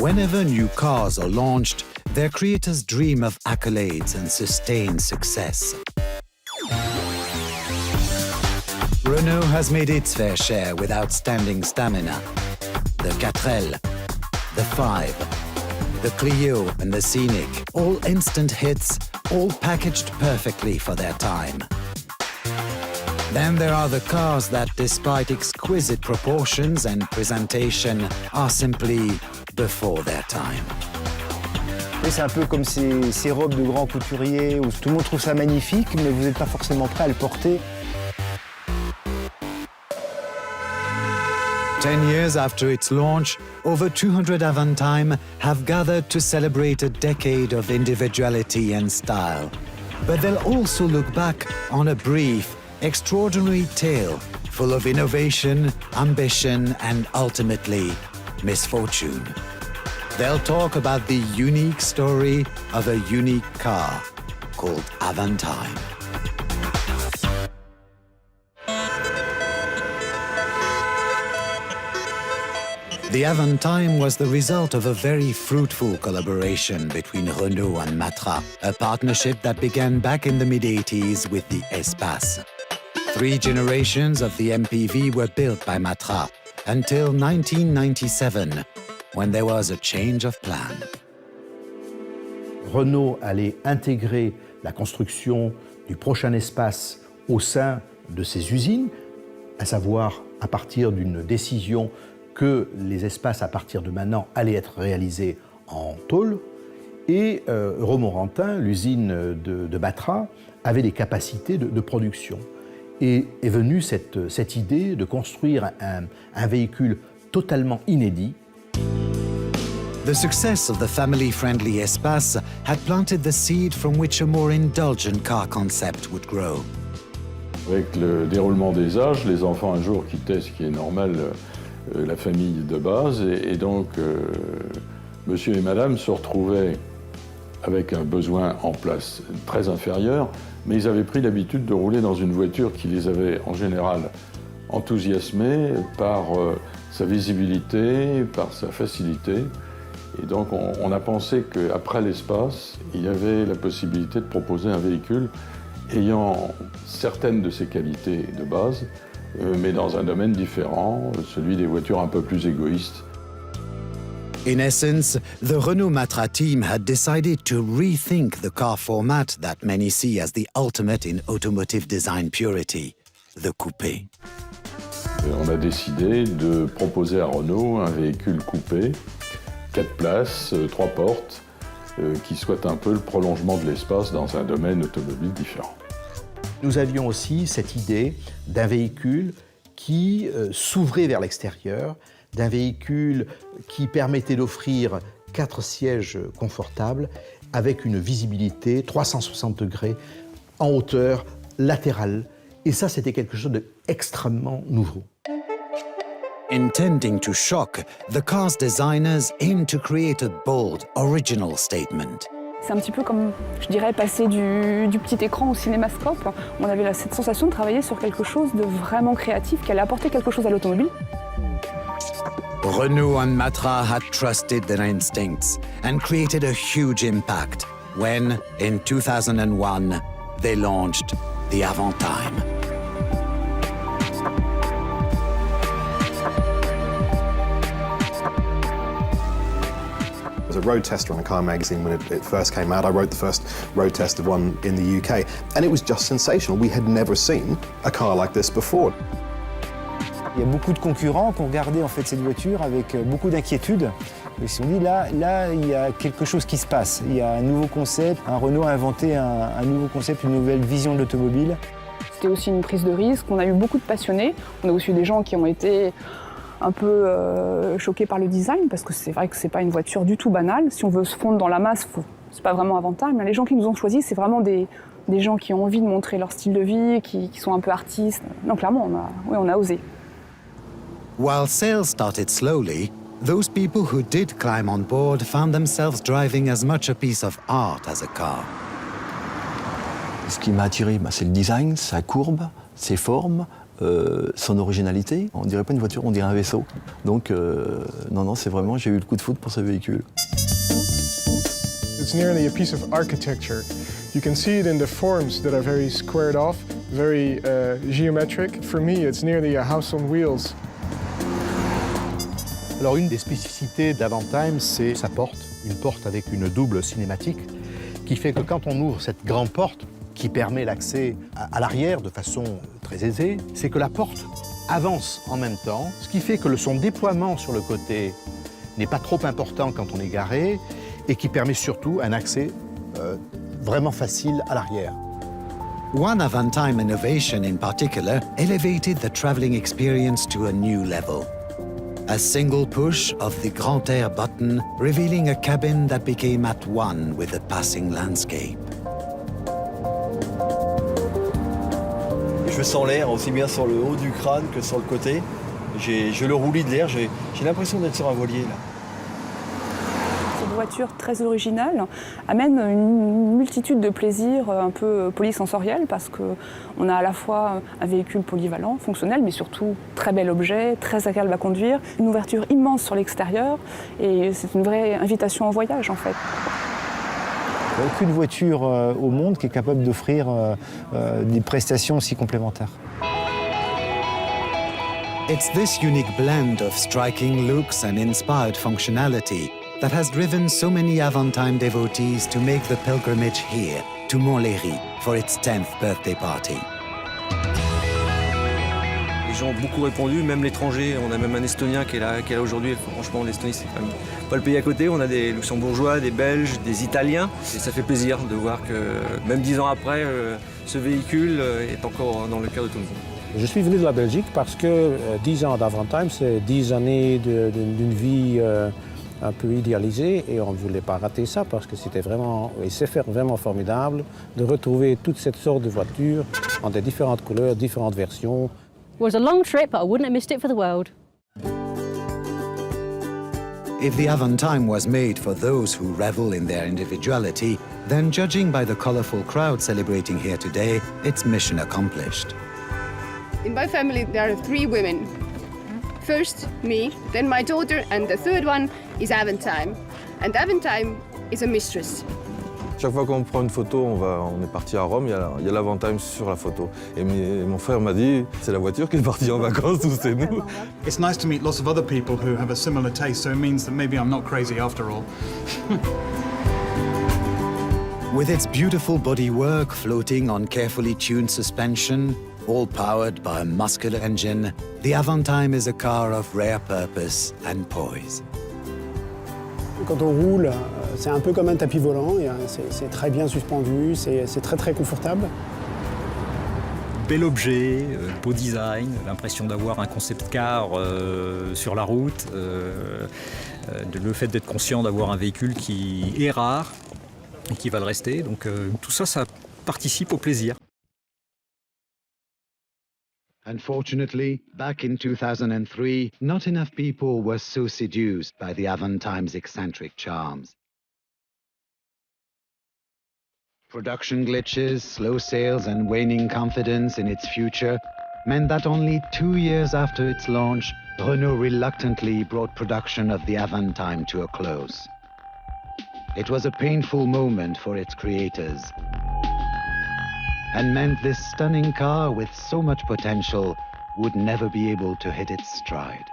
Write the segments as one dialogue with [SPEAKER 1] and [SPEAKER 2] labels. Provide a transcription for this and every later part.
[SPEAKER 1] Whenever new cars are launched, their creators dream of accolades and sustained success. Renault has made its fair share with outstanding stamina. The 4L, the 5, the Clio and the Scenic, all instant hits, all packaged perfectly for their time. Then there are the cars that, despite exquisite proportions and presentation, are simply before their time.
[SPEAKER 2] C'est un peu comme ces robes de grands couturiers où tout le monde trouve ça magnifique, mais vous n'êtes pas forcément prêt à le porter.
[SPEAKER 1] 10 years after its launch, over 200 Avantime have gathered to celebrate a decade of individuality and style. But they'll also look back on a brief, extraordinary tale full of innovation, ambition, and ultimately, misfortune. They'll talk about the unique story of a unique car called Avantime. The Avantime was the result of a very fruitful collaboration between Renault and Matra, a partnership that began back in the mid-80s with the Espace. 3 generations of the MPV were built by Matra until 1997, when there was a change of plan.
[SPEAKER 3] Renault allait intégrer la construction du prochain Espace au sein de ses usines, à savoir à partir d'une décision que les espaces à partir de maintenant allaient être réalisés en tôle. Et Romorantin, l'usine de Matra, avait des capacités de production. Et est venue cette idée de construire un véhicule totalement inédit.
[SPEAKER 1] The success of the family-friendly Espace had planted the seed from which a more indulgent car concept would grow.
[SPEAKER 4] Avec le déroulement des âges, les enfants un jour quittaient, ce qui est normal, la famille de base, et donc monsieur et madame se retrouvaient avec un besoin en place très inférieur, mais ils avaient pris l'habitude de rouler dans une voiture qui les avait en général enthousiasmés par sa visibilité, par sa facilité. Et donc on a pensé qu'après l'Espace, il y avait la possibilité de proposer un véhicule ayant certaines de ses qualités de base, mais dans un domaine différent, celui des voitures un peu plus égoïstes.
[SPEAKER 1] In essence, the Renault Matra team had decided to rethink the car format that many see as the ultimate in automotive design purity, the coupé.
[SPEAKER 4] On a décidé de proposer à Renault un véhicule coupé, 4 places, 3 portes, qui soit un peu le prolongement de l'Espace dans un domaine automobile différent.
[SPEAKER 3] Nous avions aussi cette idée d'un véhicule qui s'ouvrait vers l'extérieur, d'un véhicule qui permettait d'offrir 4 sièges confortables avec une visibilité 360 degrés en hauteur latérale. Et ça, c'était quelque chose d'extrêmement nouveau.
[SPEAKER 1] Intending to shock, the car's designers aimed to create a bold, original statement.
[SPEAKER 5] C'est un petit peu comme, je dirais, passer du petit écran au cinémascope. On avait cette sensation de travailler sur quelque chose de vraiment créatif, qui allait apporter quelque chose à l'automobile.
[SPEAKER 1] Renault and Matra had trusted their instincts and created a huge impact when, in 2001, they launched the Avantime.
[SPEAKER 6] As a road tester on a car magazine when it first came out, I wrote the first road test of one in the UK, and it was just sensational. We had never seen a car like this before.
[SPEAKER 2] Il y a beaucoup de concurrents qui ont regardé en fait cette voiture avec beaucoup d'inquiétude. Ils se sont dit là, il y a quelque chose qui se passe. Il y a un nouveau concept. Renault a inventé un nouveau concept, une nouvelle vision de l'automobile.
[SPEAKER 5] C'était aussi une prise de risque. On a eu beaucoup de passionnés. On a aussi eu des gens qui ont été un peu choqués par le design, parce que c'est vrai que c'est pas une voiture du tout banale. Si on veut se fondre dans la masse, c'est pas vraiment Avantime. Mais les gens qui nous ont choisis, c'est vraiment des gens qui ont envie de montrer leur style de vie, qui sont un peu artistes. Non, clairement, on a osé.
[SPEAKER 1] While sales started slowly, those people who did climb on board found themselves driving as much a piece of art as a car.
[SPEAKER 7] Ce qui m'a attiré, c'est le design, sa courbe, ses formes, son originalité. On dirait pas une voiture, on dirait un vaisseau. Donc non, c'est vraiment, j'ai eu le coup de foudre pour ce véhicule.
[SPEAKER 8] It's nearly a piece of architecture. You can see it in the forms that are very squared off, very geometric. For me, it's nearly a house on wheels.
[SPEAKER 3] Alors une des spécificités d'Avantime, c'est sa porte, une porte avec une double cinématique, qui fait que quand on ouvre cette grande porte, qui permet l'accès à l'arrière de façon très aisée, c'est que la porte avance en même temps, ce qui fait que son déploiement sur le côté n'est pas trop important quand on est garé, et qui permet surtout un accès vraiment facile à l'arrière.
[SPEAKER 1] One Avantime innovation in particular elevated the traveling experience to a new level. A single push of the Grand Air button, revealing a cabin that became at one with the passing landscape.
[SPEAKER 7] Je sens l'air aussi bien sur le haut du crâne que sur le côté. Je le roulis de l'air, j'ai l'impression d'être sur un voilier là.
[SPEAKER 5] Cette voiture très originale amène une multitude de plaisirs un peu polysensoriels parce qu'on a à la fois un véhicule polyvalent, fonctionnel, mais surtout très bel objet, très agréable à conduire, une ouverture immense sur l'extérieur et c'est une vraie invitation au voyage en fait.
[SPEAKER 2] Il n'y a aucune voiture au monde qui est capable d'offrir des prestations aussi complémentaires.
[SPEAKER 1] It's this unique blend of striking looks and inspired functionality that has driven so many Avantime devotees to make the pilgrimage here to Montlhéry for its 10th birthday party.
[SPEAKER 9] Les gens ont beaucoup répondu, même l'étranger. On a même un Estonien qui est là aujourd'hui. Franchement, l'Estonie, c'est quand même pas le pays à côté. On a des Luxembourgeois, des Belges, des Italiens. Et ça fait plaisir de voir que, même 10 ans après, ce véhicule est encore dans le cœur de tout le monde.
[SPEAKER 10] Je suis venu de la Belgique parce que 10 ans d'Avantime, c'est 10 années d'une vie un peu idéalisée et on ne voulait pas rater ça parce que c'était vraiment, et c'est vraiment formidable de retrouver toute cette sorte de voitures en des différentes couleurs, différentes versions.
[SPEAKER 11] It was a long trip, but I wouldn't have missed it for the world.
[SPEAKER 1] If the Avantime was made for those who revel in their individuality, then judging by the colorful crowd celebrating here today, it's mission accomplished.
[SPEAKER 12] In my family, there are 3 women. First, me, then my daughter, and the third one is Avantime. And Avantime is a mistress.
[SPEAKER 13] Chaque fois qu'on prend une photo, on est parti à Rome, il y a l'Avantime sur la photo. Et mon frère m'a dit, c'est la voiture qui est partie en vacances ou c'est nous.
[SPEAKER 14] It's nice to meet lots of other people who have a similar taste, so it means that maybe I'm not crazy after all.
[SPEAKER 1] With its beautiful bodywork floating on carefully tuned suspension, all powered by a muscular engine, the Avantime is a car of rare purpose and poise.
[SPEAKER 10] Quand on roule, c'est un peu comme un tapis volant, c'est très bien suspendu, c'est très confortable.
[SPEAKER 15] Bel objet, beau design, l'impression d'avoir un concept car sur la route, le fait d'être conscient d'avoir un véhicule qui est rare et qui va le rester, donc tout ça, ça participe au plaisir.
[SPEAKER 1] Unfortunately, back in 2003, not enough people were so seduced by the Avantime's eccentric charms. Production glitches, slow sales, and waning confidence in its future meant that only 2 years after its launch, Renault reluctantly brought production of the Avantime to a close. It was a painful moment for its creators, and meant this stunning car with so much potential would never be able to hit its stride.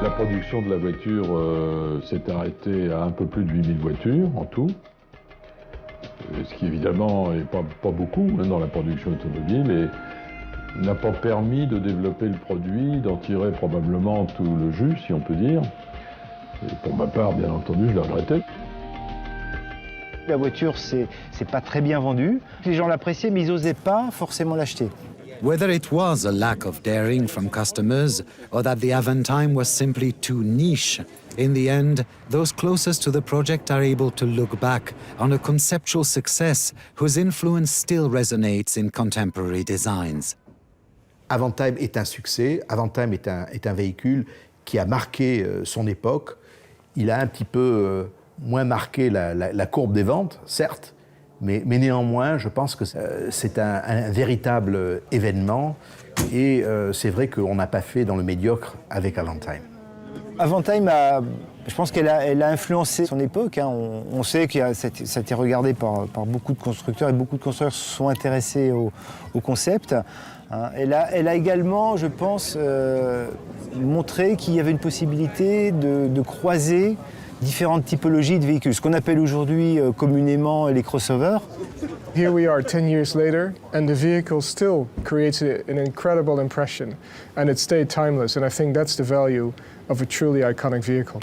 [SPEAKER 4] La production de la voiture s'est arrêtée à un peu plus de 8000 voitures en tout, ce qui évidemment n'est pas beaucoup dans la production automobile et n'a pas permis de développer le produit, d'en tirer probablement tout le jus, si on peut dire. Et pour ma part, bien entendu, je l'ai regretté.
[SPEAKER 2] La voiture, c'est pas très bien vendu. Les gens l'appréciaient, mais ils n'osaient pas forcément l'acheter.
[SPEAKER 1] Whether it was a lack of daring from customers or that the Avantime was simply too niche, in the end, those closest to the project are able to look back on a conceptual success whose influence still resonates in contemporary designs.
[SPEAKER 3] Avantime est un succès, Avantime est un véhicule qui a marqué son époque. Il a un petit peu moins marqué la courbe des ventes, certes, Mais néanmoins, je pense que c'est un véritable événement et c'est vrai qu'on n'a pas fait dans le médiocre avec Avantime.
[SPEAKER 2] Avantime, je pense qu'elle a influencé son époque. Hein. On sait que ça a été regardé par beaucoup de constructeurs et beaucoup de constructeurs se sont intéressés au concept. Hein. Elle a également, je pense, montré qu'il y avait une possibilité de croiser différentes typologies de véhicules, ce qu'on appelle aujourd'hui communément les crossovers.
[SPEAKER 8] Here we are 10 years later, and the vehicle still creates an incredible impression, and it stayed timeless, and I think that's the value of a truly iconic vehicle.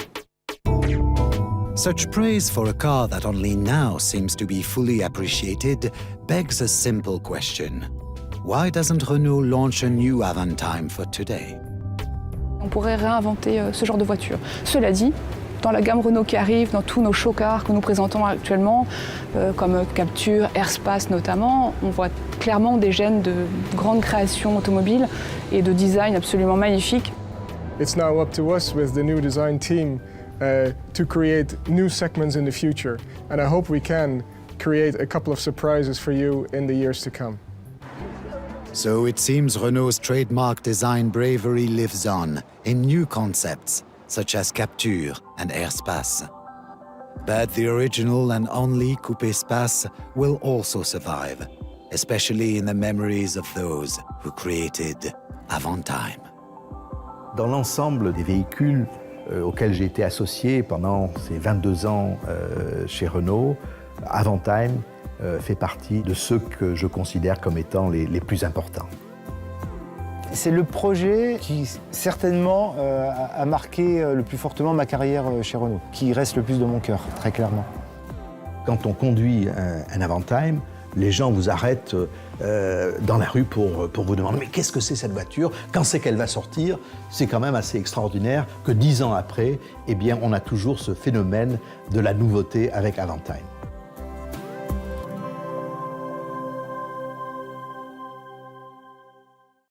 [SPEAKER 1] Such praise for a car that only now seems to be fully appreciated begs a simple question. Why doesn't Renault launch a new Avantime for today?
[SPEAKER 5] On pourrait réinventer ce genre de voiture. Cela dit, dans la gamme Renault qui arrive, dans tous nos show-cars que nous présentons actuellement, comme Captur, Airspace notamment, on voit clairement des gènes de grandes créations automobiles et de design absolument magnifiques.
[SPEAKER 8] It's now up to us with the new design team to create new segments in the future, and I hope we can create a couple of surprises for you in the years to come.
[SPEAKER 1] So it seems Renault's trademark design bravery lives on in new concepts, such as Captur and Airspace. But the original and only Coupé Space will also survive, especially in the memories of those who created Avantime.
[SPEAKER 3] Dans l'ensemble des véhicules auxquels j'ai été associé pendant ces 22 ans chez Renault, Avantime fait partie de ceux que je considère comme étant les plus importants.
[SPEAKER 2] C'est le projet qui certainement a marqué le plus fortement ma carrière chez Renault, qui reste le plus dans mon cœur, très clairement.
[SPEAKER 3] Quand on conduit un Avantime, les gens vous arrêtent dans la rue pour vous demander « Mais qu'est-ce que c'est cette voiture? Quand c'est qu'elle va sortir ?» C'est quand même assez extraordinaire que 10 ans après, eh bien, on a toujours ce phénomène de la nouveauté avec Avantime.